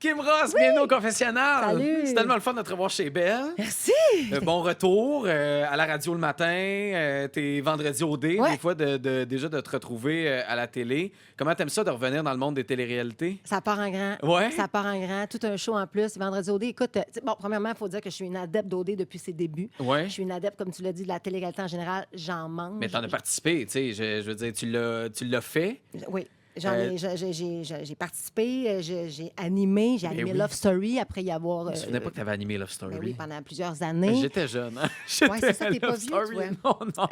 Kim Ross, bienvenue au confessionnal. Salut. C'est tellement le fun de te revoir chez Belle. Merci. Bon retour à la radio le matin. T'es vendredi au dé, Ouais. des fois, déjà de te retrouver à la télé. Comment t'aimes ça de revenir dans le monde des téléréalités? Ça part en grand. Ouais. Ça part en grand. Tout un show en plus. Vendredi OD. Écoute, bon, premièrement, il faut dire que je suis une adepte d'OD depuis ses débuts. Ouais. Je suis une adepte, comme tu l'as dit, de la télé-réalité en général. J'en mange. Mais t'en as participé, tu sais. Je veux dire, tu l'as fait. Oui. J'ai participé, j'ai animé, j'ai animé oui. Love Story après y avoir. Je me souvenais pas que t'avais animé Love Story. Ben oui, pendant plusieurs années. J'étais jeune. Hein? Ouais, c'est ça, t'es pas Love vieux, Story. toi. Non, non.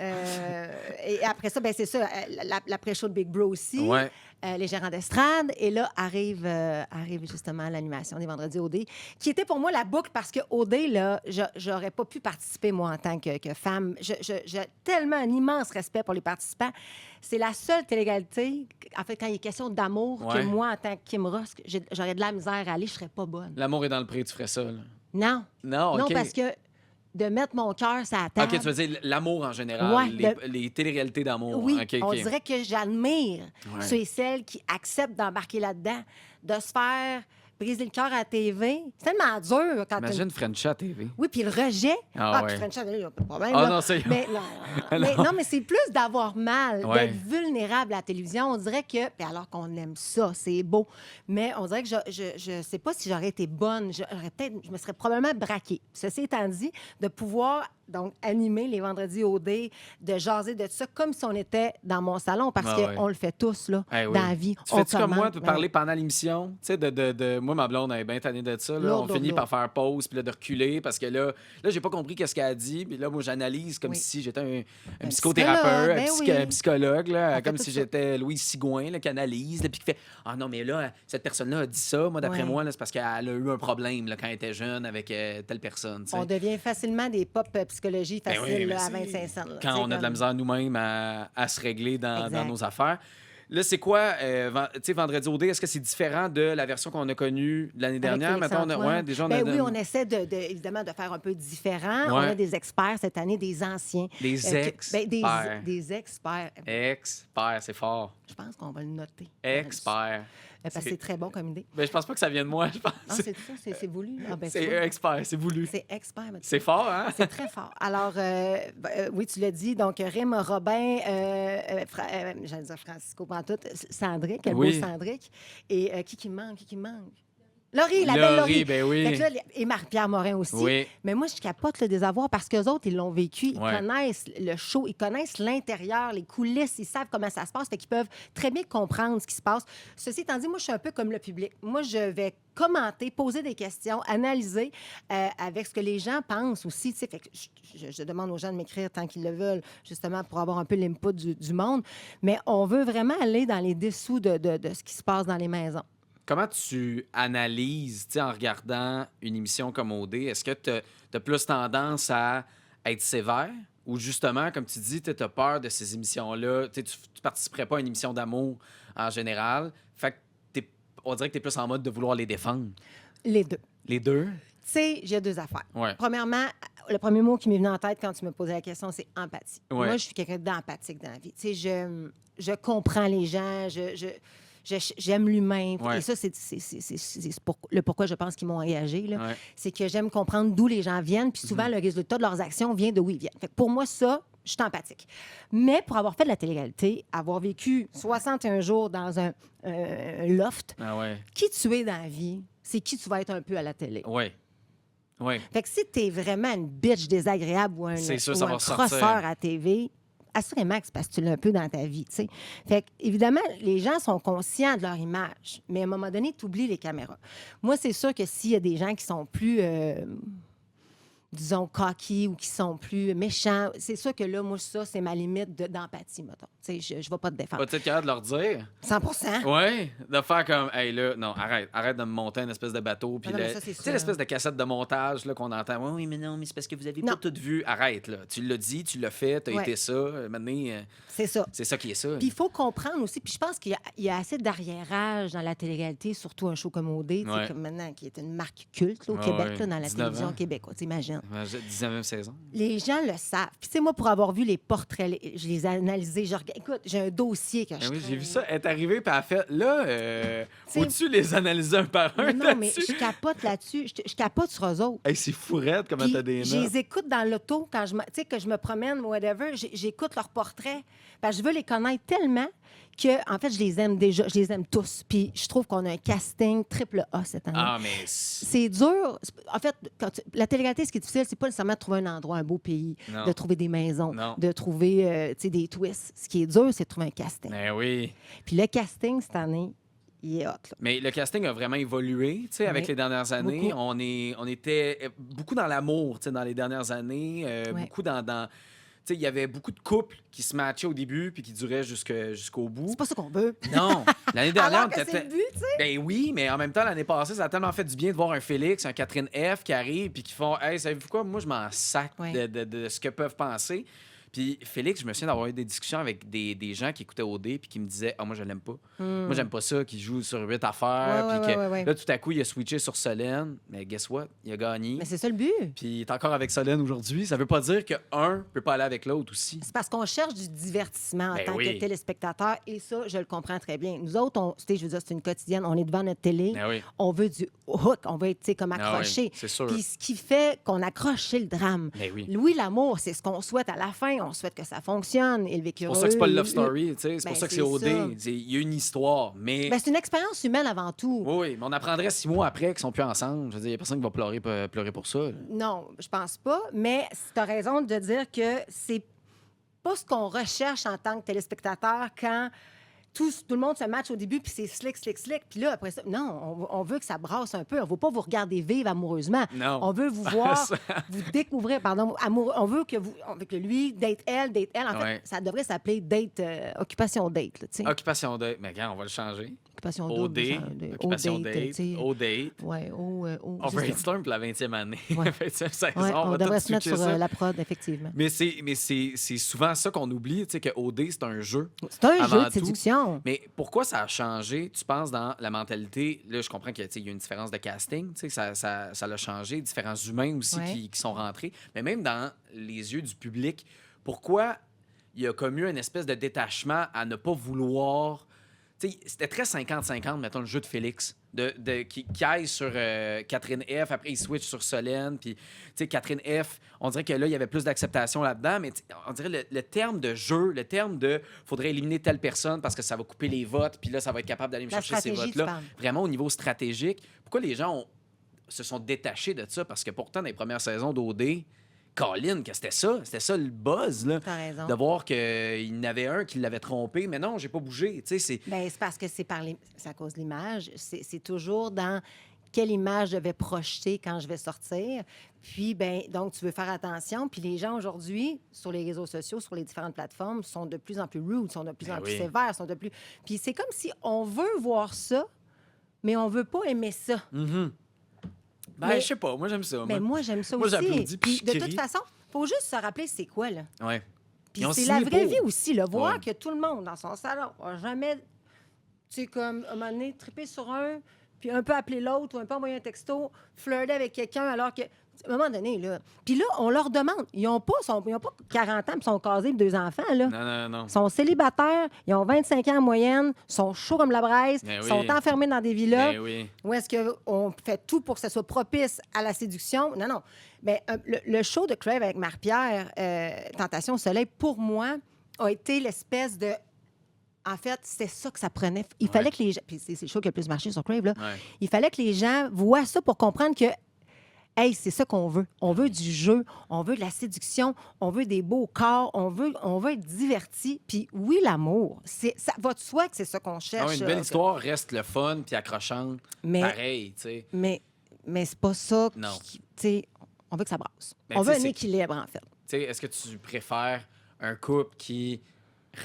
Et après ça, ben c'est ça, l'après-show de Big Bro aussi. Ouais. Les gérants d'estrade. Et là, arrive justement l'animation des Vendredis OD, qui était pour moi la boucle parce que OD, là, j'aurais pas pu participer, moi, en tant que femme. J'ai tellement un immense respect pour les participants. C'est la seule télé-réalité, en fait, quand il est question d'amour, que Ouais. moi, en tant que Kim Ross, j'aurais de la misère à aller, je serais pas bonne. L'amour est dans le prix, tu ferais ça. Là. Non. Non, Non, OK. parce que de mettre mon cœur sur la table... OK, tu veux dire l'amour en général, Ouais, les téléréalités d'amour. Oui, OK, on OK. dirait que j'admire Ouais. ceux et celles qui acceptent d'embarquer là-dedans, de se faire briser le cœur à la TV. C'est tellement dur quand Imagine French à TV. Oui, puis le rejet. Ah puis ouais. French, il n'y a pas de problème. Ah là. non, c'est- Mais, non, mais c'est plus d'avoir mal, Ouais. d'être vulnérable à la télévision. On dirait que... Puis alors qu'on aime ça, c'est beau. Mais on dirait que je sais pas si j'aurais été bonne. Je me serais probablement braquée. Ceci étant dit, de pouvoir... Donc, animer les vendredis OD, de jaser de ça comme si on était dans mon salon, parce Ah qu'on ouais. le fait tous, là, Eh oui. dans la vie. Tu fais-tu comme moi, commente, de ben parler oui. pendant l'émission? Tu sais, moi, ma blonde, elle est bien tannée de ça. Là. Lourd, On finit lourd. par faire pause, puis là, de reculer, parce que là j'ai pas compris qu'est-ce qu'elle a dit. Puis là, moi, j'analyse comme Oui. si j'étais un Un psychothérapeute, psychologue, ben oui. un psychologue, là, fait comme tout si ça. j'étais Louise Sigouin, là, qui analyse, là, puis qui fait « Ah non, mais là, cette personne-là a dit ça. Moi, d'après Ouais. moi, là, c'est parce qu'elle a eu un problème là, quand elle était jeune avec telle personne. » tu sais. On devient facilement des pop psychologie Ben faciles oui, mais là, à c'est 25 cents. là. Quand Tu sais, on a de la comme- misère nous-mêmes à se régler dans Exact. nos affaires. Là, c'est quoi, tu sais, Vendredi OD, est-ce que c'est différent de la version qu'on a connue l'année Avec dernière? Félix Mettons, Antoine. déjà, Ben oui, on essaie évidemment de faire un peu différent. Ouais. On a des experts cette année, des anciens. Des ben, experts. des experts. Expert, c'est fort. Je pense qu'on va le noter. Expert. Parce que c'est très bon comme idée. Ben, je pense pas que ça vienne de moi, je pense. Ah, c'est ça, c'est voulu. Ah, ben, C'est tu vois. expert, c'est voulu. C'est expert. mais tu C'est vois. fort, hein? C'est très fort. Alors, oui, tu l'as dit. Donc, Rim Robin, j'allais dire Francisco Pantoute, Sandrick, le Oui. beau Sandrick. Et qui me manque? Laurie, la belle Laurie, Laurie. ben oui. Fait que là, et Marie-Pierre Morin aussi. Oui. Mais moi, je capote là, des avoirs parce qu'eux autres, ils l'ont vécu. Ils Ouais. connaissent le show, ils connaissent l'intérieur, les coulisses, ils savent comment ça se passe. Fait qu'ils peuvent très bien comprendre ce qui se passe. Ceci étant dit, moi, je suis un peu comme le public. Moi, je vais commenter, poser des questions, analyser avec ce que les gens pensent aussi. Tu sais, fait que je demande aux gens de m'écrire tant qu'ils le veulent, justement, pour avoir un peu l'input du monde. Mais on veut vraiment aller dans les dessous de ce qui se passe dans les maisons. Comment tu analyses, tu sais, en regardant une émission comme OD, est-ce que tu as plus tendance à être sévère ou justement, comme tu dis, tu as peur de ces émissions-là, tu ne participerais pas à une émission d'amour en général, fait que on dirait que tu es plus en mode de vouloir les défendre. Les deux. Les deux? Tu sais, j'ai deux affaires. Ouais. Premièrement, le premier mot qui m'est venu en tête quand tu me posais la question, c'est empathie. Ouais. Moi, je suis quelqu'un d'empathique dans la vie. Tu sais, je comprends les gens, j'aime l'humain. Ouais. Et ça, c'est le pourquoi je pense qu'ils m'ont engagé. Là. Ouais. C'est que j'aime comprendre d'où les gens viennent, puis souvent, le résultat de leurs actions vient de où ils viennent. Fait que pour moi, ça, je suis empathique. Mais pour avoir fait de la télé-réalité, avoir vécu 61 jours dans un loft, Ah ouais. qui tu es dans la vie, c'est qui tu vas être un peu à la télé. Oui. Oui. Fait que si t'es vraiment une bitch désagréable ou un, C'est sûr, ou ça un va ressortir. crosseur à TV, assurément que c'est parce que tu l'as un peu dans ta vie, tu sais. Fait que, évidemment, les gens sont conscients de leur image, mais à un moment donné, tu oublies les caméras. Moi, c'est sûr que s'il y a des gens qui sont plus, disons, cocky ou qui sont plus méchants, c'est sûr que là, moi, ça, c'est ma limite d'empathie, mettons. Tu sais, je ne vais pas te défendre. Vas-tu être capable de leur dire? 100%. Oui, de faire comme, hey là, non, arrête de me monter une espèce de bateau. Puis Ah non, le- mais ça, c'est tu sais, sûr. l'espèce de cassette de montage là, qu'on entend. Oui, mais non, mais c'est parce que vous avez Non. pas tout vu. Arrête, là. Tu l'as dit, tu l'as fait, t'as Ouais. été ça. Maintenant, C'est ça. c'est ça qui est ça. Puis il faut comprendre aussi, puis je pense qu'il y a assez d'arriérage dans la télé-réalité, surtout un show comme OD, tu sais, Ouais. comme maintenant, qui est une marque culte là, au Ouais, Québec, ouais. là, dans la 19 télévision ans. québécoise, t'imagines. semaine. 19e saison. Les gens le savent. Puis, tu sais, moi, pour avoir vu les portraits, je les ai analysés. Écoute, j'ai un dossier que Ben je oui, j'ai vu traîne. ça. Elle est arrivée, puis elle a fait, là, T'sais- faut-tu les analyser un par un Non, mais là-dessus? je capote là-dessus. Je capote sur eux autres. Hey, c'est fourette comment Puis, t'as des je notes. les écoute dans l'auto quand tu sais, que je me promène, whatever. J'écoute leurs portraits. Parce que je veux les connaître tellement que, en fait, je les aime déjà. Je les aime tous. Puis, je trouve qu'on a un casting triple A cette année. Ah, mais... C'est dur. En fait, la télé-réalité, ce qui est difficile, c'est pas nécessairement de trouver un endroit, un beau pays, Non. de trouver des maisons, Non. de trouver tu sais, des twists. Ce qui est dur, c'est de trouver un casting. Ben oui. Puis le casting, cette année, il est hot. Là. Mais le casting a vraiment évolué, tu sais, avec Oui. les dernières années. Beaucoup. On était beaucoup dans l'amour, tu sais, dans les dernières années. Ouais. Beaucoup tu sais, il y avait beaucoup de couples qui se matchaient au début puis qui duraient jusqu'au bout. C'est pas ça qu'on veut. Non, l'année dernière, Alors que c'est le but, tu sais. Ben oui, mais en même temps, l'année passée, ça a tellement fait du bien de voir un Félix, un Catherine F qui arrive puis qui font Hey, savez-vous quoi? Moi, je m'en sac Ouais. de ce que peuvent penser. Puis Félix, je me souviens d'avoir eu des discussions avec des gens qui écoutaient OD puis qui me disaient Ah, moi, je l'aime pas. Moi, j'aime pas ça, qui joue sur 8 affaires. Ouais, Puis ouais, que ouais, ouais. là, tout à coup, il a switché sur Solène. Mais guess what? Il a gagné. Mais c'est ça le but. Puis il est encore avec Solène aujourd'hui. Ça veut pas dire qu'un peut pas aller avec l'autre aussi. C'est parce qu'on cherche du divertissement en Ben tant oui. que téléspectateur. Et ça, je le comprends très bien. Nous autres, tu sais, je veux dire, c'est une quotidienne. On est devant notre télé. Ben oui. On veut du hook. On veut être, tu sais, comme Ah oui, accroché. c'est sûr. Puis ce qui fait qu'on accroche, c'est le drame. Ben oui. Louis L'Amour, c'est ce qu'on souhaite à la fin. On souhaite que ça fonctionne. Et le vécu C'est pour ça que c'est pas le love story, tu sais. C'est Ben, pour ça que c'est c'est OD. ça. Il y a une histoire, mais... Ben, c'est une expérience humaine avant tout. Oui, mais on apprendrait 6 mois après qu'ils sont plus ensemble. Je veux dire, il n'y a personne qui va pleurer pour ça. là. Non, je pense pas. Mais tu as raison de dire que c'est pas ce qu'on recherche en tant que téléspectateur quand tout le monde se match au début, puis c'est slick, slick, slick. Puis là, après ça, non, on veut que ça brasse un peu. On veut pas vous regarder vivre amoureusement. Non. On veut vous voir, vous découvrir, pardon, amour. On veut que lui, date elle. En fait, Ouais. ça devrait s'appeler date, occupation date, là, tu sais. Occupation date. Mais regarde, on va le changer. Occupation OD, double, occupation date, date, tu sais. O-date. Ouais, On c'est ça. brainstorm pour la 20e année. Ouais. La 20e saison, Ouais, on on va devrait tout se mettre switcher sur ça. la prod, effectivement. Mais c'est souvent ça qu'on oublie, tu sais, que OD, c'est un jeu. C'est un Avant jeu de tout. séduction. Mais pourquoi ça a changé, tu penses, dans la mentalité? Là, je comprends qu'il y a une différence de casting, tu sais, ça l'a changé, différents humains aussi Ouais. qui sont rentrés. Mais même dans les yeux du public, pourquoi il y a comme eu une espèce de détachement à ne pas vouloir... Tu sais, c'était très 50-50, mettons, le jeu de Félix, qui aille sur Catherine F, après il switch sur Solène, puis, tu sais, Catherine F, on dirait que là, il y avait plus d'acceptation là-dedans, mais on dirait le terme de jeu, le terme de faudrait éliminer telle personne parce que ça va couper les votes, puis là, ça va être capable d'aller me La chercher ces stratégie, tu votes-là. parles. Vraiment, au niveau stratégique, pourquoi les gens se sont détachés de ça? Parce que pourtant, dans les premières saisons d'OD, Colin, que c'était ça le buzz, là. T'as raison. De voir qu'il y en avait un qui l'avait trompé, mais non, j'ai pas bougé. Tu sais, c'est. Ben, c'est parce que c'est à cause de l'image. C'est toujours dans quelle image je vais projeter quand je vais sortir. Puis, ben, donc, tu veux faire attention. Puis les gens aujourd'hui, sur les réseaux sociaux, sur les différentes plateformes, sont de plus en plus rude, sont de plus Ben en plus oui. sévères, sont de plus... Puis c'est comme si on veut voir ça, mais on veut pas aimer ça. Ben, Mais- je sais pas, moi j'aime ça. Ben, moi, j'aime ça moi, aussi. j'applaudis, puis je de crie. toute façon, faut juste se rappeler c'est quoi, là. Ouais. Puis Ils ont c'est signé la vraie pour. vie aussi, là. Voir Ouais. que tout le monde dans son salon va jamais, tu sais, comme, à un moment donné, triper sur un, puis un peu appeler l'autre ou un peu envoyer un texto, flirter avec quelqu'un alors que, à un moment donné, là. Puis là, on leur demande. Ils n'ont pas 40 ans puis sont casés, 2 enfants, là. Non. Ils sont célibataires, ils ont 25 ans en moyenne, sont chauds comme la braise, Ben oui. sont enfermés dans des villas. Ben oui. Où est-ce qu'on fait tout pour que ça soit propice à la séduction? Non. Mais le show de Crave avec Marie-Pierre, Tentation au soleil, pour moi, a été l'espèce de... En fait, c'était ça que ça prenait. Il Ouais. fallait que les gens... Puis c'est le show qui a le plus marché sur Crave, là. Ouais. Il fallait que les gens voient ça pour comprendre que, hey, c'est ça qu'on veut. On veut du jeu, on veut de la séduction, on veut des beaux corps, on veut être diverti. Puis oui, l'amour, ça va de soi que c'est ça qu'on Ah cherche. ouais, une belle là. histoire reste le fun puis accrochante. Mais- Pareil, tu sais. Mais c'est pas ça. Non. Tu sais, on veut que ça brasse. Ben, on tu veut sais, un c'est- équilibre, en fait. Tu sais, est-ce que tu préfères un couple qui,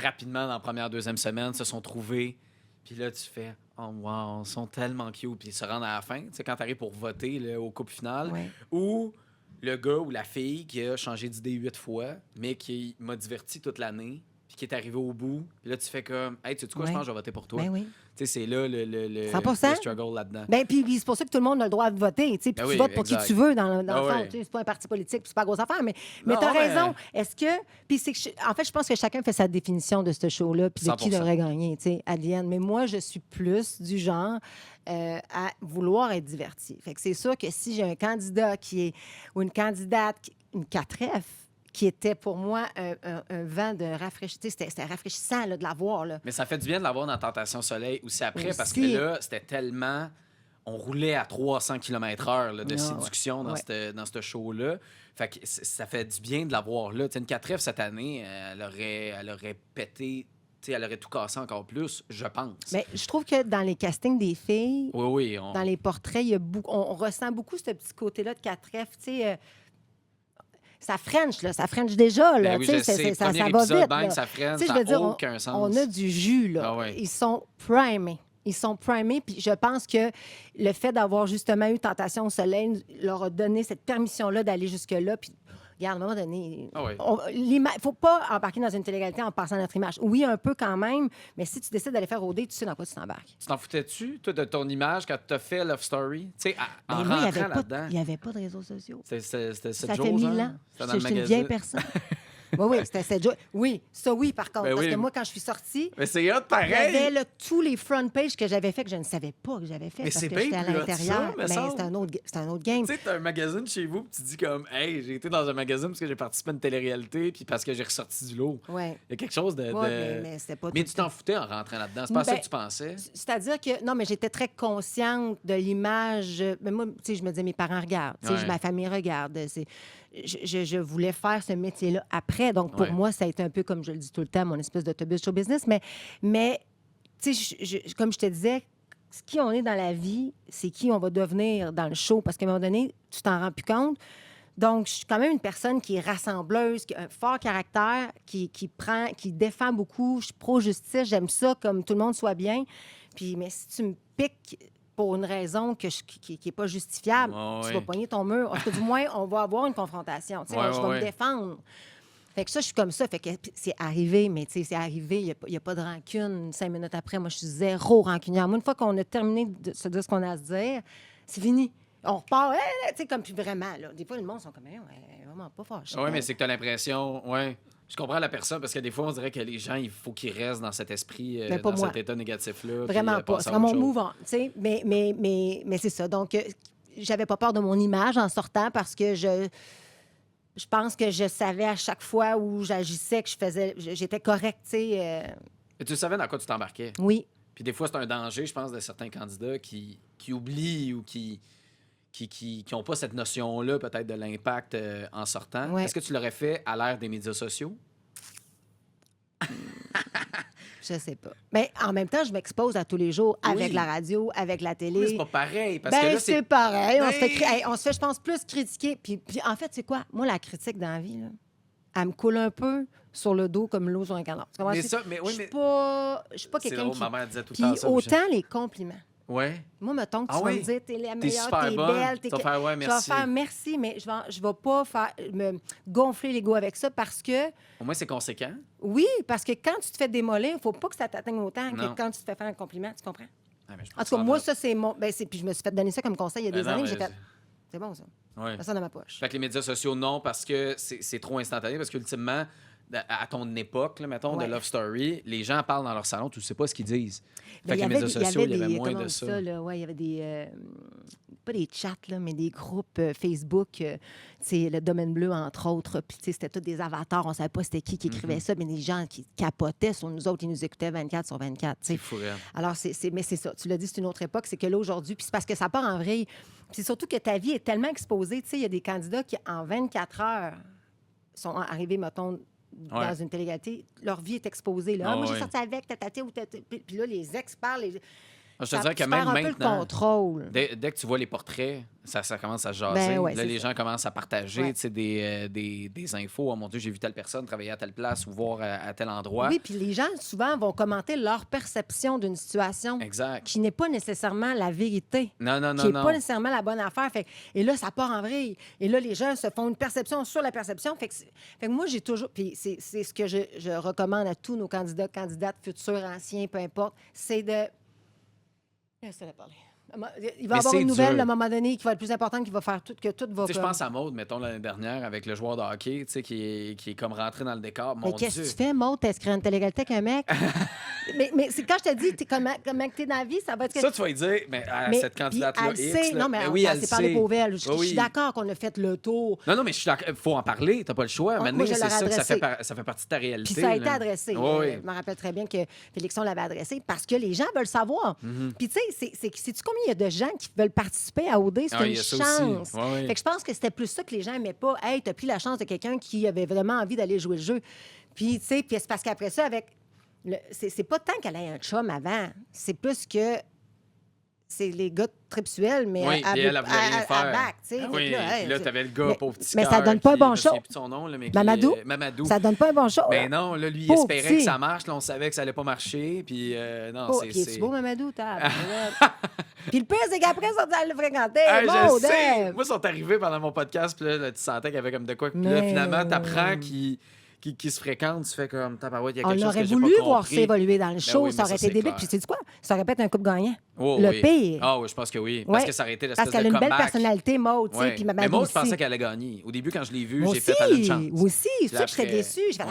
rapidement, dans la première, deuxième semaine, se sont trouvés, puis là, tu fais « Oh, wow, ils sont tellement cute », puis ils se rendent à la fin, tu sais, quand tu arrives pour voter là, au couple final, Ouais. ou le gars ou la fille qui a changé d'idée 8 fois, mais qui m'a diverti toute l'année, puis qui est arrivé au bout. Puis là, tu fais comme, hey, tu sais quoi, je Ouais. pense que je vais voter pour toi. Ben oui. Tu sais, c'est là le 100%. struggle là-dedans. Ben, puis c'est pour ça que tout le monde a le droit de voter. Puis Ben tu oui, votes pour exact. qui tu veux, dans le Ah fond. oui. Tu sais, c'est pas un parti politique, puis c'est pas une grosse affaire. Mais Non, tu as mais- raison. Est-ce que. Puis c'est que en fait, je pense que chacun fait sa définition de ce show-là, puis de qui 100%. devrait gagner, tu sais, à the end. Mais moi, je suis plus du genre à vouloir être diverti. Fait que c'est sûr que si j'ai un candidat ou une candidate, une 4F, qui était pour moi un vent de rafraîchissement. C'était rafraîchissant là, de la voir. Là. Mais ça fait du bien de l'avoir dans Tentation Soleil aussi après, parce que Aussi. là, c'était tellement... On roulait à 300 km/h là, de Ah, séduction ouais. dans ce show-là. Fait que ça fait du bien de l'avoir là. T'sais, une 4F cette année, elle aurait pété... T'sais, elle aurait tout cassé encore plus, je pense. Mais je trouve que dans les castings des filles, Oui. dans les portraits, il y a on ressent beaucoup ce petit côté-là de 4F. Tu sais, ça French, là. Ça French déjà, là. Ben oui, Tu je sais. ça Premier va épisode, vite. bang, Là. ça freine, Tu sais, ça je veux n'a dire, aucun sens. on a du jus, là. Ah ouais. Ils sont primés. Ils sont primés, puis je pense que le fait d'avoir justement eu Tentation au soleil leur a donné cette permission-là d'aller jusque-là. Puis, regarde, à un moment donné, Ah ouais. il ne faut pas embarquer dans une télé-réalité en passant notre image. Oui, un peu quand même, mais si tu décides d'aller faire OD, tu sais dans quoi tu t'embarques. Tu t'en foutais-tu, toi, de ton image quand tu as fait Love Story? Tu sais, en Ben, moi, rentrant là-dedans. il n'y avait pas de réseaux sociaux. C'était Ça 7 fait jours, 1000 genre? ans. C'était dans Je le suis une vieille magazine. personne. Oui, c'était 7 jours. Oui, ça oui, par contre. Ben parce oui. que moi, quand je suis sortie, Mais c'est hot il y pareil! avait là, tous les front pages que j'avais fait que je ne savais pas que j'avais fait Mais parce c'est que bien j'étais à plus hot, l'intérieur. ça, me Mais semble. c'est un autre game. Tu sais, t'as un magazine chez vous, puis tu dis comme, hey, j'ai été dans un magazine parce que j'ai participé à une télé-réalité, puis parce que j'ai ressorti du lot. Ouais. Il y a quelque chose de. Ouais, mais c'était pas Mais tout tu t'en foutais en rentrant là-dedans. C'est pas Ben, ça que tu pensais. C'est-à-dire que, non, mais j'étais très consciente de l'image. Mais moi, tu sais, je me disais, mes parents regardent, tu sais, Ouais. ma famille regarde. Je voulais faire ce métier-là après. Donc, pour Ouais. moi, ça a été un peu, comme je le dis tout le temps, mon espèce d'autobus show business. Mais tu sais, comme je te disais, qui on est dans la vie, c'est qui on va devenir dans le show. Parce qu'à un moment donné, tu t'en rends plus compte. Donc, je suis quand même une personne qui est rassembleuse, qui a un fort caractère, qui défend beaucoup. Je suis pro-justice, j'aime ça, comme tout le monde soit bien. Puis, mais si tu me piques pour une raison qui n'est pas justifiable, Ouais, tu ouais. vas pogner ton mur. En tout cas, du moins, on va avoir une confrontation. Tu sais, Ouais, je vais ouais, me ouais. défendre. Fait que ça, je suis comme ça. Fait que c'est arrivé, mais tu sais, c'est arrivé. Il n'y a pas de rancune. 5 minutes après, moi, je suis zéro rancunière. Moi, une fois qu'on a terminé de se dire ce qu'on a à se dire, c'est fini. On repart, tu sais, comme puis vraiment, là. Des fois, le monde sont comme, elle est vraiment pas fâchée. Oui, mais c'est que t'as l'impression. Ouais. Je comprends la personne parce que des fois, on dirait que les gens, il faut qu'ils restent dans cet esprit, Mais pas dans moi. cet état négatif-là. Vraiment puis, pas. passer C'est à comme autre mon chose. move on, tu sais. Mais c'est ça. Donc, j'avais pas peur de mon image en sortant parce que je pense que je savais à chaque fois où j'agissais que j'étais correcte, tu sais. Et tu savais dans quoi tu t'embarquais. Oui. Puis des fois, c'est un danger, je pense, de certains candidats qui oublient ou qui n'ont pas cette notion-là, peut-être, de l'impact en sortant. Ouais. Est-ce que tu l'aurais fait à l'ère des médias sociaux? Je sais pas. Mais en même temps, je m'expose à tous les jours avec Oui. la radio, avec la télé. Mais c'est pas pareil. Parce que Ben, là, c'est pareil. On se fait, Ben- on se fait, je pense, plus critiquer. Puis en fait, c'est quoi? Moi, la critique dans la vie, là, elle me coule un peu sur le dos comme l'eau sur un canard. Tu comprends? Mais ça, mais oui, Je mais. suis pas C'est quelqu'un drôle, qui... ma mère disait tout le Puis temps ça. Michel. autant les compliments. Ouais. Moi, mettons que tu Ah vas oui? me dire, t'es la T'es meilleure, super t'es bonne. belle, Tu vas faire, ouais, Je vais merci. faire merci, mais je vais pas me gonfler l'ego avec ça parce que, Au moins, c'est conséquent. oui, parce que quand tu te fais démolir, il faut pas que ça t'atteigne autant Non. que quand tu te fais faire un compliment, tu comprends? Ah, mais je En pense tout cas, que moi, ça ça, c'est mon... puis je me suis fait donner ça comme conseil il y a Ben des non, années, mais j'ai fait... C'est bon, ça. Ouais. Mets ça dans ma poche. Fait que les médias sociaux, non, parce que c'est trop instantané. Parce qu'ultimement, à ton époque, là, mettons, Ouais. de Love Story, les gens parlent dans leur salon, tu sais pas ce qu'ils disent. Ben, Fait que les médias sociaux, il y avait moins comment de on dit ça. là? Ouais, il y avait des... pas des chats, là, mais des groupes Facebook. C'est le Domaine Bleu, entre autres. Puis, tu sais, c'était tous des avatars. On savait pas c'était qui Mm-hmm. écrivait ça, mais des gens qui capotaient sur nous autres. Ils nous écoutaient 24 sur 24, tu C'est sais. fou, raide. Alors, mais c'est ça. Tu l'as dit, c'est une autre époque. C'est que là, aujourd'hui, puis c'est parce que ça part en vrille. Puis c'est surtout que ta vie est tellement exposée. Tu sais, il y a des candidats qui, en 24 heures, sont arrivés, mettons, dans Ouais. une télé-réalité. Leur vie est exposée. Là. Ah moi, j'ai ouais. sorti avec, tataté, ou tata. Puis là, les ex parlent. Je te Ça, dirais que tu même perds un peu le maintenant, contrôle. dès que tu vois les portraits, ça commence à jaser. Ben ouais, là, c'est les ça. gens commencent à partager Ouais. tu sais, des infos. Oh mon Dieu, j'ai vu telle personne travailler à telle place ou voir à tel endroit. Oui, puis les gens, souvent, vont commenter leur perception d'une situation Exact. qui n'est pas nécessairement la vérité, Non, non, qui non, n'est pas non. nécessairement la bonne affaire. Et là, ça part en vrille. Et là, les gens se font une perception sur la perception. Fait que moi, j'ai toujours... Puis c'est ce que je recommande à tous nos candidats, candidates, futurs, anciens, peu importe, c'est de... Laisse-le parler. Il va y Mais avoir c'est une nouvelle, dur. à un moment donné, qui va être plus importante, qui va faire tout, que tout va Tu sais, je comme... pense à Maude, mettons, l'année dernière, avec le joueur de hockey, tu sais, qui est comme rentré dans le décor. Mais Mon qu'est-ce que Dieu. tu fais, Maud? T'inscris à une télé-réalité avec un mec? mais c'est quand je te dis, comment t'es dans la vie, ça va être... Ça, tu vas lui dire, mais à Mais, cette puis candidate-là, elle X, sait, là, non, mais oui, on elle s'est parlé sait. pour elle. Je Oui, suis oui. d'accord qu'on a fait le tour. Non, mais je suis d'accord. Faut en parler, t'as pas le choix. Maintenant, moi, je c'est l'aurais ça que adressé. ça fait partie de ta réalité. Puis ça a été là. adressé. Oui, oui. Je me rappelle très bien que Félixon l'avait adressé parce que les gens veulent savoir. Mm-hmm. Puis tu sais, sais-tu combien il y a de gens qui veulent participer à OD? C'est Ah, il une y a ça chance. aussi. Oui, oui. Fait que je pense que c'était plus ça que les gens n'aimaient pas. Hey, t'as pris la chance de quelqu'un qui avait vraiment envie d'aller jouer le jeu. Puis tu sais, puis c'est parce qu'après ça, avec... C'est pas tant qu'elle ait un chum avant. C'est plus que... C'est les gars tripsuels, mais Oui, puis elle voulait rien faire. back, tu sais. Ah Fait oui, que là, puis là, t'avais le gars, mais- pauvre petit mais cœur, ça donne pas un qui- bon je me souviens show. plus de son nom, là, mais Mamadou? Mamadou. Ça donne pas un bon show. Ben là. non, là, lui, il Pauvre espérait petit. que ça marche. Là, on savait que ça allait pas marcher. Puis non, Oh, c'est... puis es-tu beau, Mamadou? Puis le pire, c'est qu'après, ça, elle le fréquentait. Hey, je Maud, sais! hein? Moi, ils sont arrivés pendant mon podcast, puis là, tu sentais qu'il y avait comme de quoi. Puis là, Mais- finalement, t'apprends qui se fréquentent, tu fais comme, tabarouette, il y a On quelque chose aurait que j'ai voulu pas voir compris. ça évoluer dans le show. oui, ça mais aurait ça, été c'est débile. clair. Puis tu sais quoi? Ça aurait pu être un couple gagnant. Oh, le oui. pire. Ah oui, je pense que oui. Parce Ouais. que ça aurait été Parce l'espèce qu'elle a de une belle comeback. personnalité, Maud. tu sais, Ouais. Puis Mais Mamadou moi, je pensais aussi. qu'elle allait gagner. Au début, quand je l'ai vue, Moi j'ai aussi, fait elle a une chance. moi aussi. C'est Puis ça que j'étais après- déçue. Je fais, Ouais.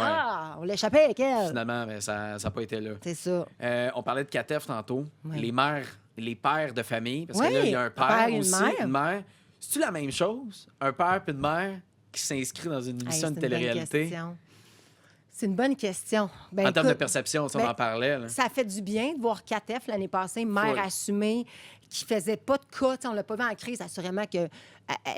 on l'échappait avec elle. Finalement, mais ça n'a pas été là. C'est ça. On parlait de Katef tantôt. Ouais. Les mères, les pères de famille. Parce que Oui, là, il y a un un père, père et une aussi, mère. une mère. C'est-tu la même chose? Un père puis une mère qui s'inscrit dans une Hey, émission de c'est une bonne télé-réalité? question. C'est une bonne question. Ben, En termes de écoute, perception, ça, on ben, en parlait. Là. ça fait du bien de voir Katef l'année passée, mère Full. assumée, qui faisait pas de cas. T'sais, on l'a pas vu en crise, assurément qu'elle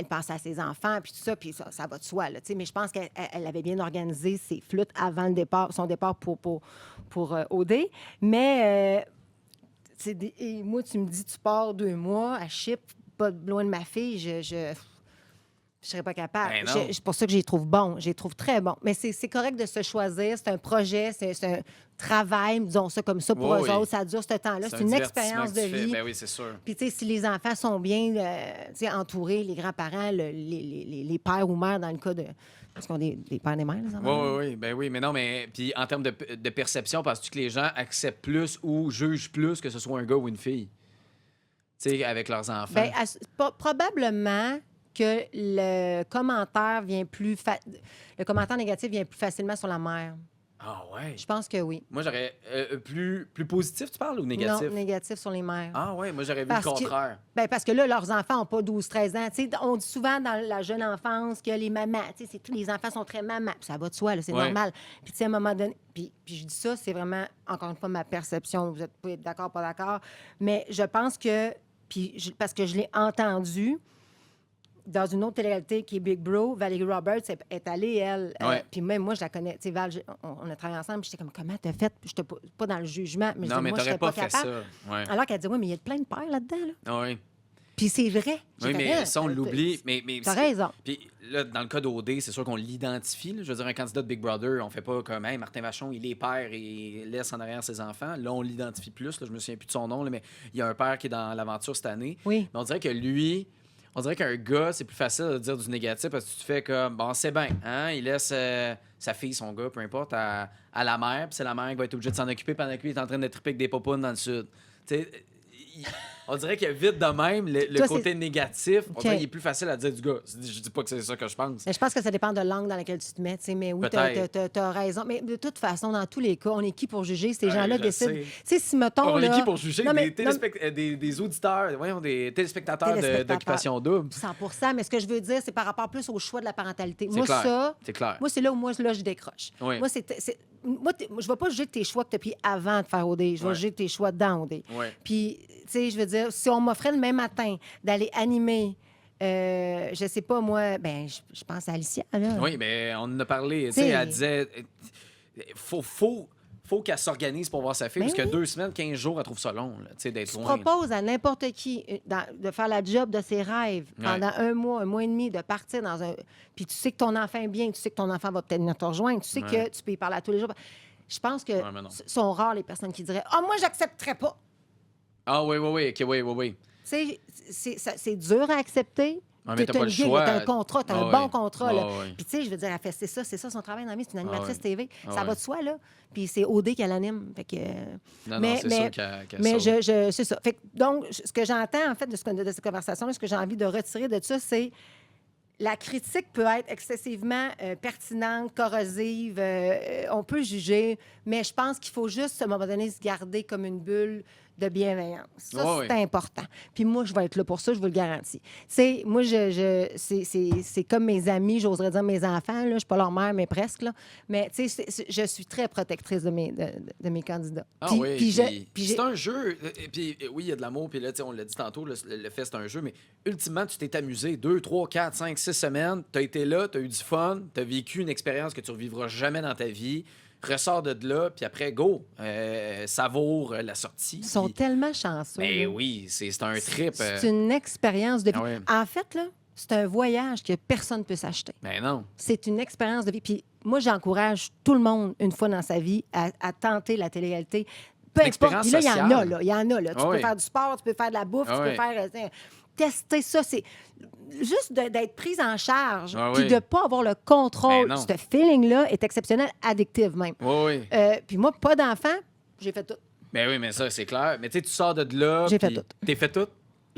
pensait à ses enfants, puis tout ça, puis ça va de soi. Là, mais je pense qu'elle avait bien organisé ses flûtes avant le départ, son départ pour OD. Mais et moi, tu me dis, tu pars 2 mois à Chypre, pas loin de ma fille, je serais pas capable. Ben non. C'est pour ça que je les trouve bons. Je les trouve très bons. Mais c'est correct de se choisir. C'est un projet, c'est un travail, disons ça comme ça, pour Oui, eux oui. autres. Ça dure ce temps-là. C'est un une divertissement expérience que de tu fais. vie. Ben oui, c'est sûr. Puis, tu sais, si les enfants sont bien tu sais, entourés, les grands-parents, les pères ou mères, dans le cas de... Parce qu'on a des pères et des mères, les Oui, enfants. oui, oui. Ben oui, mais non, mais puis en termes de perception, penses-tu que les gens acceptent plus ou jugent plus que ce soit un gars ou une fille? Tu sais, avec leurs enfants. Bien, probablement que le commentaire le commentaire négatif vient plus facilement sur la mère. Ah ouais. Je pense que oui. Moi, j'aurais plus positif, tu parles, ou négatif? Non, négatif sur les mères. Ah ouais, moi, j'aurais vu Parce le que- contraire. Ben, parce que là, leurs enfants n'ont pas 12-13 ans. Tu sais, on dit souvent dans la jeune enfance que les mamans, tu sais, tous les enfants sont très mamans. Puis ça va de soi, là, c'est Ouais. normal. Puis, tu sais, à un moment donné, puis je dis ça, c'est vraiment, encore une fois, ma perception. Vous êtes pas d'accord, pas d'accord. Mais je pense que, parce que je l'ai entendu dans une autre télé-réalité qui est Big Bro, Valérie Roberts est allée, elle. Ouais. Puis même moi, je la connais. Tu sais, Val, on a travaillé ensemble. J'étais comme, comment t'as fait? Je n'étais pas dans le jugement, mais je Non, dis, mais moi, je t'aurais serais pas pas fait capable. ça. Ouais. Alors qu'elle dit, oui, mais il y a plein de pères là-dedans. Là. Ah oui. Puis c'est vrai. Oui, J'ai mais fait, ça, on l'oublie. Mais T'as raison. Puis là, dans le cas d'OD, c'est sûr qu'on l'identifie. Là. Je veux dire, un candidat de Big Brother, on fait pas comme hey, Martin Vachon, il est père et il laisse en arrière ses enfants. Là, on l'identifie plus. Là, je me souviens plus de son nom, là, mais il y a un père qui est dans l'aventure cette année. Oui. Mais on dirait que lui, on dirait qu'un gars, c'est plus facile de dire du négatif parce que tu te fais comme, bon, c'est bien, hein? Il laisse sa fille, son gars, peu importe, à la mère, puis c'est la mère qui va être obligée de s'en occuper pendant que lui est en train de triper avec des popounes dans le sud. Tu sais, on dirait qu'il y a vite de même le Toi, côté négatif. On OK. dirait qu'il est plus facile à dire du gars. Je dis pas que c'est ça que je pense. Mais je pense que ça dépend de l'angle dans laquelle tu te mets. Tu sais, mais oui, Peut-être. t'as raison. Mais de toute façon, dans tous les cas, on est qui pour juger? Ces Ouais, gens-là je décident. sais. Tu sais, si mettons. On est là... qui pour juger Non, mais- des auditeurs, voyons, des téléspectateurs Téléspectateurs. d'Occupation Double? 100 mais ce que je veux dire, c'est par rapport plus au choix de la parentalité. C'est Moi, clair. ça, C'est clair. moi, c'est là où je décroche. Oui. Moi, je ne vais pas juger tes choix que tu as pris avant de faire OD. Je vais Ouais. juger tes choix dans OD. Ouais. Puis, tu sais, je veux dire, si on m'offrait le même matin d'aller animer, je sais pas, moi, ben, je pense à Alicia, là. Oui, mais on en a parlé. Tu sais, T'sais- elle disait faut faut qu'elle s'organise pour voir sa fille, Ben parce que oui. 2 semaines, 15 jours, elle trouve ça long, là, tu sais, d'être Tu loin. proposes à n'importe qui de faire la job de ses rêves Ouais. pendant un mois et demi, de partir dans un... Puis tu sais que ton enfant est bien, tu sais que ton enfant va peut-être venir te rejoindre, tu sais Ouais. que tu peux y parler à tous les jours. Je pense que Ouais, mais non. sont rares les personnes qui diraient « Ah, moi, j'accepterais pas. Ah oui, oui, oui, OK, oui, oui, oui. » Tu sais, c'est dur à accepter. Ouais, mais t'as pas le gig, choix. t'as un contrat, t'as Ah un oui. bon contrat. Là. Ah oui. Puis, tu sais, je veux dire, elle fait, c'est ça son travail dans la vie, c'est une animatrice oui. TV. Ah Ça oui. va de soi, là. Puis, c'est OD qu'elle anime. Fait que, Non, mais- non, c'est mais- sûr qu'elle mais sauve. c'est ça. Fait que, donc, ce que j'entends, en fait, de cette conversation-là, ce que j'ai envie de retirer de ça, c'est la critique peut être excessivement pertinente, corrosive. On peut juger, mais je pense qu'il faut juste, à un moment donné, se garder comme une bulle de bienveillance. Ça, Ouais, c'est ouais. important. Puis moi, je vais être là pour ça, je vous le garantis. C'est moi, c'est comme mes amis, j'oserais dire mes enfants. Là, je suis pas leur mère, mais presque. Là. Mais tu sais, je suis très protectrice de mes candidats. Ah Puis- oui, puis puis c'est un jeu. Et puis oui, il y a de l'amour, puis là, tu sais, on l'a dit tantôt, le fait, c'est un jeu, mais ultimement, tu t'es amusé 2, 3, 4, 5, 6 semaines, tu as été là, tu as eu du fun, tu as vécu une expérience que tu revivras jamais dans ta vie, ressors de là, puis après, go, savoure la sortie. Ils sont puis- tellement chanceux. Ben là. oui, c'est un trip. C'est une expérience de vie. Ah ouais. En fait, là, c'est un voyage que personne ne peut s'acheter. Ben non. C'est une expérience de vie. Puis moi, j'encourage tout le monde, une fois dans sa vie, à tenter la télé-réalité. Peu Une importe. expérience Puis là, il y en a, sociale. là. Il y en a, là. Tu Ah peux oui. faire du sport, tu peux faire de la bouffe, Ah tu peux oui. faire... tester ça, c'est juste d'être prise en charge, Ah puis oui. de ne pas avoir le contrôle. Ben non. Ce feeling-là est exceptionnel, addictif même. Oui, oui. Puis moi, pas d'enfant, j'ai fait tout. Ben oui, mais ça, c'est clair. Mais tu sais, tu sors de là. J'ai fait puis tout. T'es fait tout?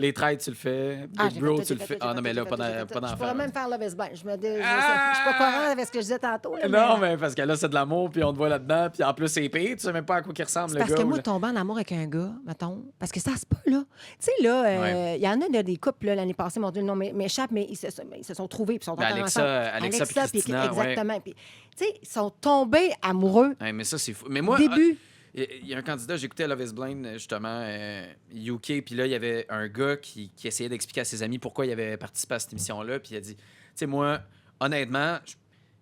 Les trades, tu le fais. Big j'ai Bro, fait tout, tu le j'ai fais. fait Ah tout, non, mais j'ai là, fait pas tout, j'ai fait d'en- tout. pas Je d'enfant. pourrais même faire Love is Blind. Je suis Ah! pas cohérente avec ce que je disais tantôt. là, Non, mais parce que là, c'est de l'amour, puis on te voit là-dedans, puis en plus, c'est pire. Tu sais même pas à quoi il ressemble, C'est le parce gars. que ou moi, le- tomber en amour avec un gars, mettons, parce que ça se peut, là. Tu sais, là, Ouais. il y en a là, des couples, là, l'année passée, mon Dieu, le nom m'échappe, mais ils se sont trouvés, puis ils sont Ben, encore Alexa- ensemble. Alexa puis Christina, exactement. Puis, tu sais, ils sont tombés amoureux Ouais, mais ça, c'est fou. Mais moi, début. il y a un candidat, j'écoutais Love is Blind, justement, UK, puis là, il y avait un gars qui essayait d'expliquer à ses amis pourquoi il avait participé à cette émission-là, puis il a dit, tu sais, moi, honnêtement,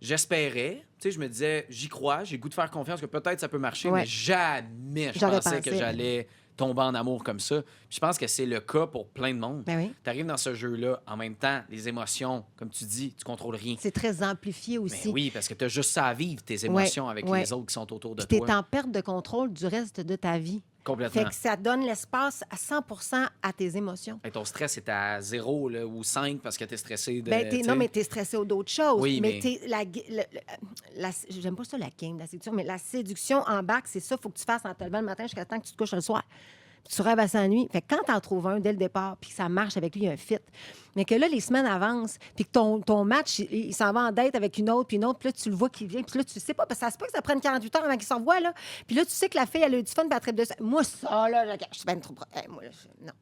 j'espérais, tu sais, je me disais, j'y crois, j'ai le goût de faire confiance que peut-être ça peut marcher, Ouais. mais jamais je J'aurais pensais que pensé. j'allais tomber en amour comme ça. Puis je pense que c'est le cas pour plein de monde. Ben oui. Tu arrives dans ce jeu-là, en même temps, les émotions, comme tu dis, tu contrôles rien. C'est très amplifié Ben aussi. oui, parce que tu as juste ça à vivre, tes émotions, avec ouais. les autres qui sont autour de Puis tu es toi. en perte de contrôle du reste de ta vie. Complètement. Fait que ça donne l'espace à 100 à tes émotions. Hey, ton stress est à 0 là, ou 5 parce que tu es stressé. Ben, tu sais. non, mais tu es stressé d'autres choses. Oui, mais- J'aime pas ça, la game, la séduction, mais la séduction en bac, c'est ça, faut que tu fasses en te levant le matin jusqu'à temps que tu te couches le soir. Puis tu rêves à sa nuit. Fait que quand tu en trouves un dès le départ, puis que ça marche avec lui, il y a un fit, mais que là, les semaines avancent, puis que ton match, il s'en va en date avec une autre, puis là, tu le vois qui vient, puis là, tu sais pas, parce que ça se peut que ça prenne 48 heures avant qu'il se revoie, là. Puis là, tu sais que la fille, elle a eu du fun, puis elle traite de ça. Moi, ça, là, je suis bien trop... moi, là, non.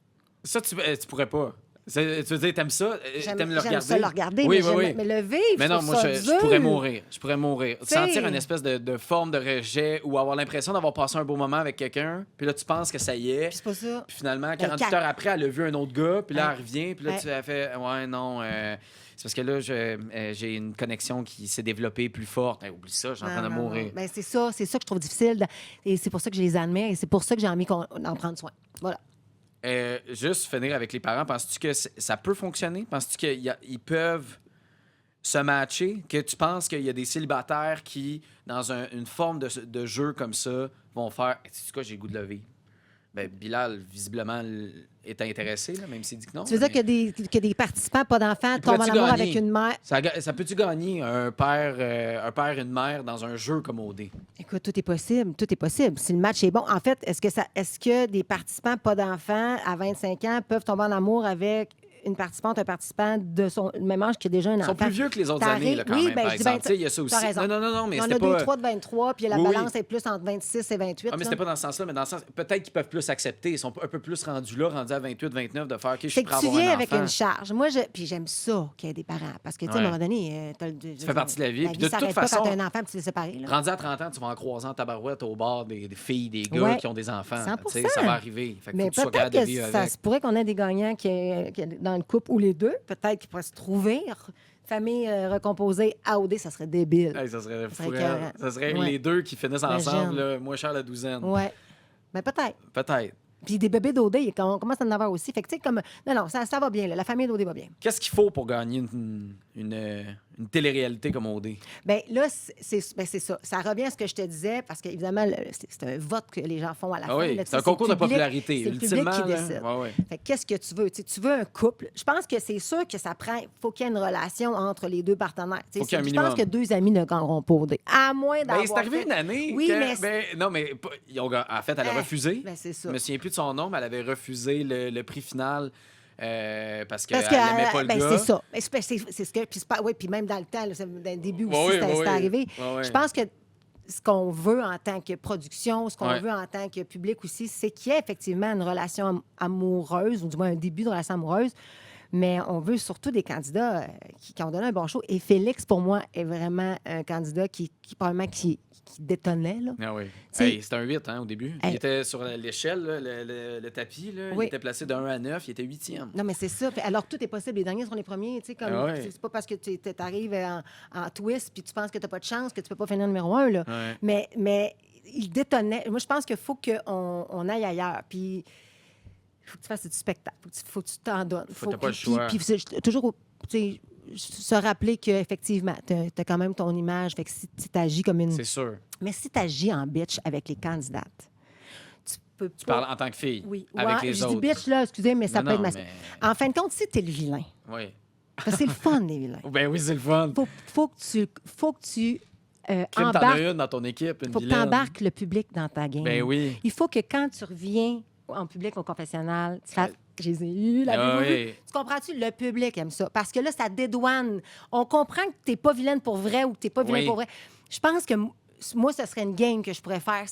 Ça, tu pourrais pas. Tu veux dire, t'aimes ça? T'aimes le regarder? ça le regarder, Oui, mais, oui, oui. mais le vivre, Mais non, je moi, trouve ça je dur. pourrais mourir. Je pourrais mourir. T'sais. Sentir une espèce de forme de rejet ou avoir l'impression d'avoir passé un beau moment avec quelqu'un, puis là, tu penses que ça y est. Puis c'est pas ça. Puis finalement, 48 quatre- heures après, elle a vu un autre gars, puis là, Ouais. elle revient, puis là, Ouais. tu as fait, ouais, non, c'est parce que là, j'ai une connexion qui s'est développée plus forte. Hey, oublie ça, j'ai en train de Non, non, mourir. non. Ben, c'est ça que je trouve difficile. Et c'est pour ça que je les admets et c'est pour ça que j'ai envie d'en prendre soin. Voilà. Juste finir avec les parents, penses-tu que ça peut fonctionner? Penses-tu qu'ils peuvent se matcher? Que tu penses qu'il y a des célibataires qui, dans une forme de jeu comme ça, vont faire « sais-tu quoi, j'ai le goût de le vivre? » Ben, Bilal, visiblement, est intéressé, là, même s'il dit que non. Tu veux dire mais- qu'il y a des participants, pas d'enfants, Il tombent en pourrait-tu amour gagner? avec une mère? Ça peut-tu gagner un père et une mère dans un jeu comme OD? Écoute, tout est possible. Tout est possible. Si le match est bon. En fait, est-ce que des participants, pas d'enfants, à 25 ans, peuvent tomber en amour avec une participante, un participant de son même âge qui a déjà un Ils enfant? sont plus vieux que les autres T'as années, là, quand oui, même, ben, par je dis exemple. 20 Tu sais, il y a ça aussi. t'as raison. Non, mais Il y en c'était a 2, pas... 3 de 23, puis la Oui, oui. balance est plus entre 26 et 28. Ah, mais là. c'était pas dans ce sens-là, mais dans le sens... Peut-être qu'ils peuvent plus accepter. Ils sont un peu plus rendus à 28, 29, de faire « OK, je suis C'est prêt à que tu avoir viens un avec enfant. une charge. Moi, puis j'aime ça qu'il y ait des parents. Parce que, tu sais, à un Ouais. moment donné, Ça fait partie de la vie. La Puis vie de toute s'arrête pas façon, quand t'as un enfant puis tu es séparé. Là. Rendu à 30 ans, tu vas en croiser en tabarouette au bar des filles, des gars Ouais. qui ont des enfants. 100%. Tu sais, ça va arriver. Fait que faut Mais que tu sois peut-être capable de que vivre ça avec. se pourrait qu'on ait des gagnants dans dans le couple ou les deux. Peut-être qu'ils pourraient se trouver. Famille recomposée à OD, ça serait débile. Hey, ça serait fou. écœurant. Ça serait Ouais. les deux qui finissent Imagine. ensemble, là, moins cher la douzaine. Ouais. Mais peut-être. Peut-être. Puis des bébés d'OD, on commence à en avoir aussi. Fait que, tu sais, comme. Non, ça va bien, là. La famille d'OD va bien. Qu'est-ce qu'il faut pour gagner une télé-réalité comme OD? Bien, là, c'est ça. Ça revient à ce que je te disais, parce qu'évidemment, c'est un vote que les gens font à la Ah fin. oui, là. c'est un Le concours de public- popularité. C'est le public Ultimement, qui là, décide. ouais, ouais. Fait que qu'est-ce que tu veux? Tu veux un couple. Je pense que c'est sûr que ça prend. Faut qu'il y ait une relation entre les deux partenaires. Tu sais, Faut qu'il y ait un je minimum. pense que deux amis ne gagneront pas OD. À moins d'avoir. Ben, c'est arrivé fait- une année. Oui, que, mais. non, mais en fait, elle a refusé. Ben, c'est ça. Je me souviens plus de son nom, mais elle avait refusé le prix final parce qu'elle Parce n'aimait pas le ben, gars. c'est ça. C'est ce que. Puis, oui, puis même dans le temps, là, dans le début aussi, Ouais, c'était ouais, arrivé. ouais, ouais. Je pense que ce qu'on veut en tant que production, ce qu'on Ouais. veut en tant que public aussi, c'est qu'il y ait effectivement une relation amoureuse, ou du moins un début de relation amoureuse. Mais on veut surtout des candidats qui ont donné un bon show. Et Félix, pour moi, est vraiment un candidat qui probablement qui détonnait. Là. Ah oui. T'sais- Hey, c'était un 8 au début. Il Hey. était sur l'échelle, là, le tapis. Là. Oui. Il était placé de 1 à 9. Il était 8e. Non, mais c'est ça. Puis alors, tout est possible. Les derniers sont les premiers. Tu sais, comme, Ah ouais. c'est pas parce que tu arrives en twist puis tu penses que tu n'as pas de chance que tu peux pas finir numéro 1. Là. Ouais. Mais il détonnait. Moi, je pense qu'il faut qu'on aille ailleurs. Puis il faut que tu fasses du spectacle. Faut que tu t'en donnes. Faut que t'aies pas le choix. Puis c'est toujours, tu sais, se rappeler qu'effectivement, tu as quand même ton image. Fait que si tu agis comme une. C'est sûr. Mais si tu agis en bitch avec les candidates, tu peux Tu parles en tant que fille. Oui. Avec Ouais, les je autres. dis bitch, là, excusez, mais ça Non, peut être non, masculin. mais- En fin de compte, si t'es le vilain, Oui. parce que c'est le fun, les vilains. Ben oui, c'est le fun. Faut que tu Crime, t'en as embarques, une dans ton équipe, une faut que tu vilaine. embarques le public dans ta game. Ben oui. Il faut que quand tu reviens en public au confessionnal, tu fasses « Je les ai eus, l'avez-vous Ah vu? oui. Tu comprends-tu? Le public aime ça. Parce que là, ça dédouane. On comprend que t'es pas vilaine pour vrai ou que t'es pas vilain Oui. pour vrai. Je pense que moi, ce serait une game que je pourrais faire.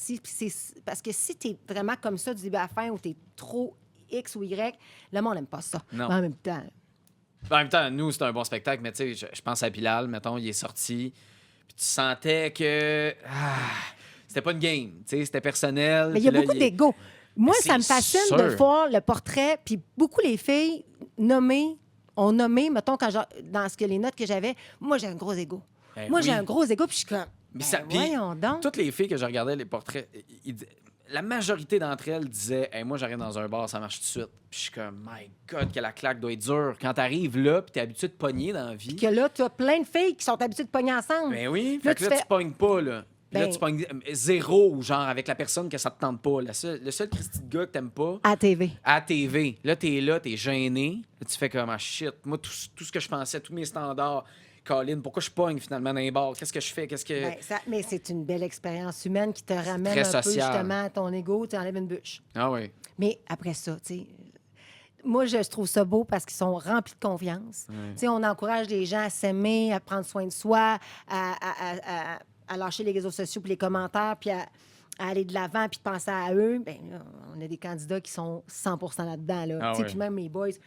Parce que si t'es vraiment comme ça du début à la fin ou t'es trop X ou Y, le monde n'aime pas ça. Non. Mais en même temps, En même temps, nous, c'est un bon spectacle, mais tu sais, je pense à Bilal, mettons, il est sorti, puis tu sentais que c'était pas une game, tu sais, c'était personnel. mais il y a puis là, beaucoup d'ego. Moi, C'est ça me fascine sûr. de voir le portrait, puis beaucoup les filles ont nommé, mettons, dans les notes que j'avais, moi, j'ai un gros ego. Ben Moi, oui. j'ai un gros ego, puis je suis comme, Mais ben, ça- puis voyons donc. Toutes les filles que je regardais les portraits, la majorité d'entre elles disaient hey, moi, j'arrive dans un bar, ça marche tout de suite. Puis je suis comme, my God, que la claque doit être dure. Quand t'arrives là, puis t'es habitué de pogner dans la vie. Que là, tu as plein de filles qui sont habituées de pogner ensemble. Ben oui, Là, fait que tu là, fais- tu pognes pas, là. Puis là, Ben- tu pognes zéro, genre, avec la personne que ça te tente pas. Le seul Christy de gars que t'aimes pas, À la TV. à la TV. Là, t'es gêné. Là, tu fais comme, ah shit. Moi, tout ce que je pensais, tous mes standards, Colin, pourquoi je pogne finalement dans les bars? Qu'est-ce que je fais? Qu'est-ce que. Ben, mais c'est une belle expérience humaine qui te ramène très un peu social. justement à ton ego, tu enlèves une bûche. Ah oui. Mais après ça, tu sais, moi, je trouve ça beau parce qu'ils sont remplis de confiance. Tu sais, on encourage les gens à s'aimer, à prendre soin de soi, à lâcher les réseaux sociaux puis les commentaires, puis à aller de l'avant puis de penser à eux. Bien, là, on a des candidats qui sont 100 là-dedans. Là. Ah Tu sais, ouais. Puis même mes boys, tu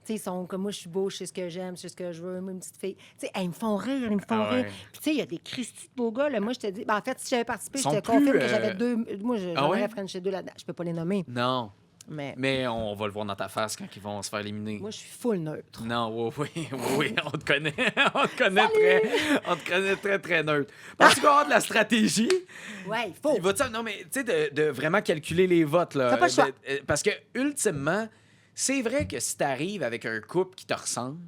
sais, ils sont comme moi, je suis beau, je sais ce que j'aime, je sais ce que je veux, moi, une petite fille. Tu sais, ils me font rire, ils me font Ah rire. ouais. Puis, tu sais, il y a des Christy de beaux gars. Là. Moi, je te dis, ben, en fait, si j'avais participé, Ils je te sont confirme plus, que j'avais deux. Moi, Ah j'aurais ouais? Frenché deux là-dedans. Je peux pas les nommer. Non. Mais Mais on va le voir dans ta face quand ils vont se faire éliminer. moi, je suis full neutre. Non, oui, on te connaît. On te connaît très, très neutre. Penses-tu qu'il va y avoir de la stratégie? Ouais, il faut. Il va non, mais tu sais, de vraiment calculer les votes. Là. T'as pas le choix. Parce que, ultimement, c'est vrai que si t'arrives avec un couple qui te ressemble,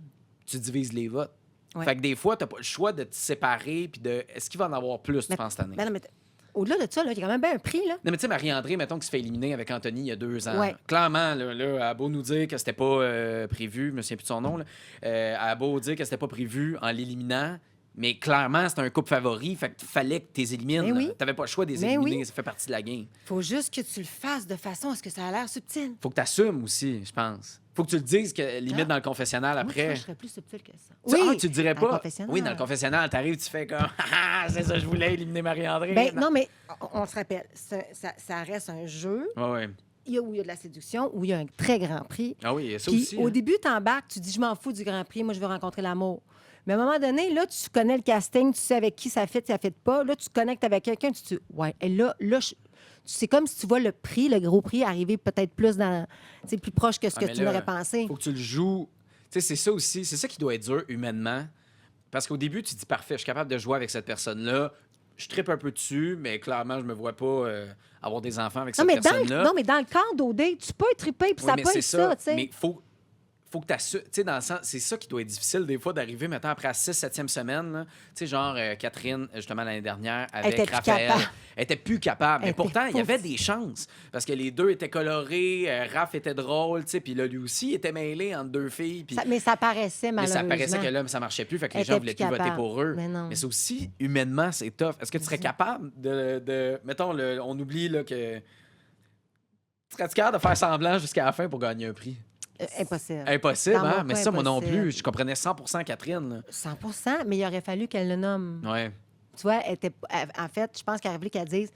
tu divises les votes. Ouais. Fait que des fois, t'as pas le choix de te séparer puis de. Est-ce qu'il va en avoir plus, tu Mais- penses, cette année? Ben non, mais au-delà de ça, là, il y a quand même bien un prix. Là. Non, mais tu sais, Marie-André, mettons, qui se fait éliminer avec Anthony il y a 2 ans. Ouais. Clairement, là, elle a beau nous dire que c'était pas prévu, je me souviens plus de son nom, là. Elle a beau dire que c'était pas prévu en l'éliminant, mais clairement, c'était un couple favori, fait qu'il fallait que tu les élimines. Mais là. oui. T'avais pas le choix de les Mais éliminer, oui. ça fait partie de la game. Faut juste que tu le fasses de façon à ce que ça a l'air subtil. Faut que tu assumes aussi, je pense. Faut que tu le dises, que, limite Ah. dans le confessionnal Moi, tu vois, après. je serais plus subtil que ça. Tu le dirais dans le pas. confessionnal. Oui, dans le confessionnal, t'arrives, tu fais comme Ah, c'est ça, je voulais éliminer Marie-André. Ben, non, mais on se rappelle, ça reste un jeu Ouais, ouais. où il y a de la séduction, où il y a un très grand prix. Ah oui, il y a ça Puis aussi. au hein. début, tu embarques, tu dis, je m'en fous du grand prix, moi, je veux rencontrer l'amour. Mais à un moment donné, là, tu connais le casting, tu sais avec qui ça fait pas. Là, tu te connectes avec quelqu'un, tu te dis, ouais, et là, c'est comme si tu vois le prix, le gros prix, arriver peut-être plus plus proche que ce Ah, que mais tu là, n'aurais pensé. Faut que tu le joues. sais, c'est ça aussi. C'est ça qui doit être dur humainement. Parce qu'au début, tu te dis, parfait, je suis capable de jouer avec cette personne-là. Je trippe un peu dessus, mais clairement, je me vois pas avoir des enfants avec Non, cette mais personne-là. non, mais dans le cadre d'OD, tu peux triper, puis Oui, ça mais peut c'est être ça, tu sais. Mais faut que tu assumes. Tu sais, dans le sens, c'est ça qui doit être difficile des fois d'arriver, maintenant, après la 6e, 7e semaine. là. Tu sais, genre, Catherine, justement, l'année dernière, avec était plus Raphaël, capable. elle était plus capable. Elle Mais était pourtant, il y avait pauvre. des chances. Parce que les deux étaient colorés, Raph était drôle, tu sais, puis là, lui aussi, il était mêlé entre deux filles. Puis... Mais ça paraissait, Mais ça malheureusement. paraissait que là, ça marchait plus, fait que les Elle gens était voulaient plus plus voter capable. pour eux. Mais non. c'est aussi, humainement, c'est tough. Est-ce que tu serais capable de... Mettons, on oublie là, que... Serais-tu capable de faire semblant jusqu'à la fin pour gagner un prix? Impossible. Impossible, Dans mon hein? cas, Mais ça, moi non impossible. plus. Je comprenais 100% Catherine. là. 100 mais il aurait fallu qu'elle le nomme. Ouais. Tu vois, en fait, je pense qu'elle aurait voulu qu'elle dise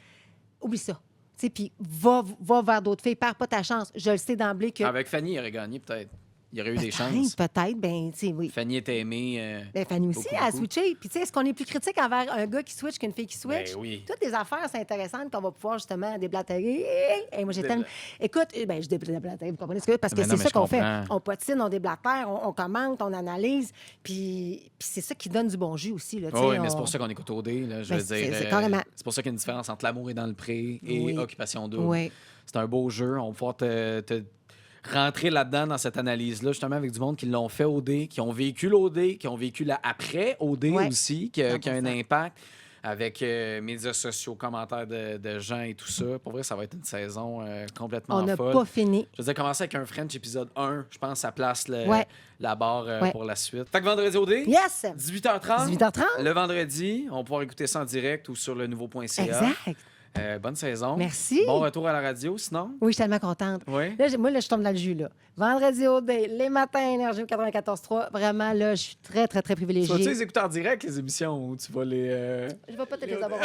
oublie ça. Tu sais, puis va vers d'autres filles, perds pas ta chance. Je le sais d'emblée que. Avec Fanny, il aurait gagné, peut-être. Il y aurait eu des chances. Peut-être, ben, tu sais, oui. Fanny était aimée. Ben, Fanny aussi, beaucoup, elle a beaucoup. switché. Puis, tu sais, est-ce qu'on est plus critique envers un gars qui switch qu'une fille qui switch? Ben oui. Toutes les affaires, c'est intéressant qu'on va pouvoir justement déblatérer. Et moi, j'ai Débla- tellement. Écoute, ben, je déblatérer, vous comprenez ce que Parce que Ben non, c'est mais ça je qu'on fait. comprends. On potine, on déblatère, on commente, on analyse. Puis c'est ça qui donne du bon jus aussi. Là, tu sais, Oui, mais c'est on- pour ça qu'on écoute OD. Là, je Ben, veux c'est- dire. c'est carrément. C'est pour ça qu'il y a une différence entre l'amour est dans le pré et Oui. Occupation Double. Oui. C'est un beau jeu. On va pouvoir te rentrer là-dedans, dans cette analyse-là, justement, avec du monde qui l'ont fait OD, qui ont vécu l'OD, qui ont vécu la après OD Ouais. aussi, qui a un 100%. impact avec médias sociaux, commentaires de gens et tout ça. Pour vrai, ça va être une saison complètement On n'a folle. pas fini. Je veux dire, commencer avec un French épisode 1, je pense que ça place Ouais. la barre Ouais. pour la suite. Fait que vendredi OD, Yes! 18h30. 18h30. Le vendredi, on va pouvoir écouter ça en direct ou sur le nouveau.ca. Exact. Bonne saison. Merci. Bon retour à la radio, sinon. Oui, je suis tellement contente. Oui. Là, moi, je tombe dans le jus. Là. Vendredi au day, les matins, Énergie 94.3. Vraiment, là, je suis très, très, très Tu vas-tu privilégiée. les écouter en direct, les émissions, ou tu vas les... Je ne vais pas te les avoir.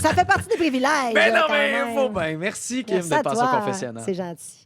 Ça fait partie des privilèges. Ben non, quand mais même. faut bien. Merci, Kim, Merci à d'être passé au toi. confessionnal. C'est gentil.